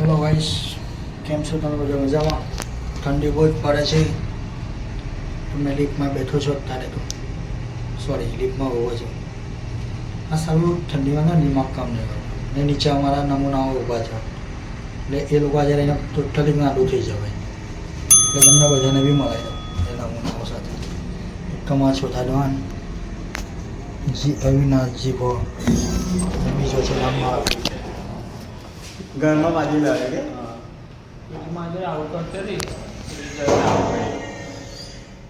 Hello guys, કેમ છો તમે બધા? મજામાં? ઠંડી બહુ જ પડે છે. તમે લિફ્ટમાં બેઠો છો અત્યારે તો સોરી લિફ્ટમાં હોવો છો. આ સારું ઠંડીમાં ના દિમાગ કામ નહીં કરતું ને નીચે અમારા નમૂનાઓ ઊભા છે એટલે એ લોકો જ્યારે એને ટોટલી ગાંડું થઈ જવાય એટલે તમને બધાને બી મળાઈ દો એ નમૂનાઓ સાથે. એકમાં ચોથા ડોન જી અવિનાશજી ભો બીજો છે નામમાં ઘરમાં બાજી લાગે કે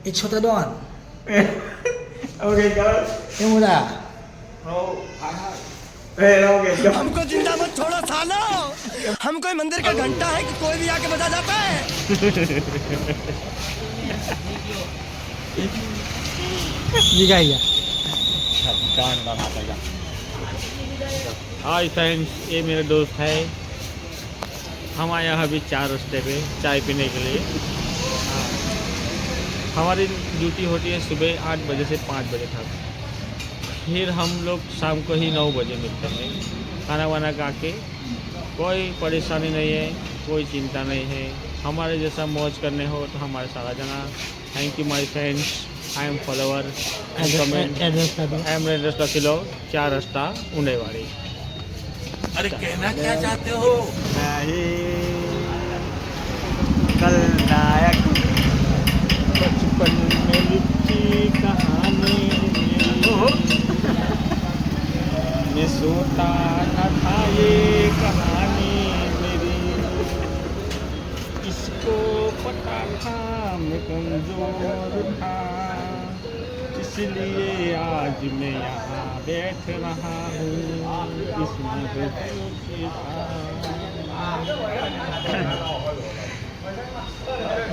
એ છોટા ડોન ઓકે ચાલ એ મોટા हमको जिंदा मत छोड़ो सालो, हम कोई मंदिर का घंटा है कि कोई भी आके बजा जाता है. ये क्या है? हाय फ्रेंड्स, ये मेरा दोस्त है. हम आए हैं अभी 4 रस्ते पे चाय पीने के लिए. हमारी ड्यूटी होती है सुबह 8 बजे से 5 बजे तक. फिर हम लोग शाम को ही 9 बजे मिलते हैं. खाना वाना खा के कोई परेशानी नहीं है, कोई चिंता नहीं है. हमारे जैसा मौज करने हो तो हमारे सारा जना. Thank you my friends. I am follower and comment. I am address kilo 4 रस्ता उंडेवाड़ी. अरे कहना क्या चाहते हो? कल नायक बचपन में लिखी कहानी मैं सोता न था ये कहानी मेरी. इसको पता था मैं कमजोर था, इसलिए आज मैं यहाँ बैठ रहा हूँ. इसमें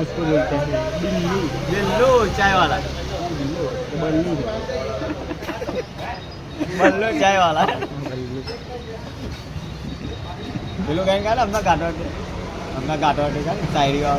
उसको बोलते हैं बिल्लू. बिल्लू चाय वाला बल्लू बल्लू चाय वाला बल्लू. बिल्लू कहेंगे ना अपना गाटो का शायरी का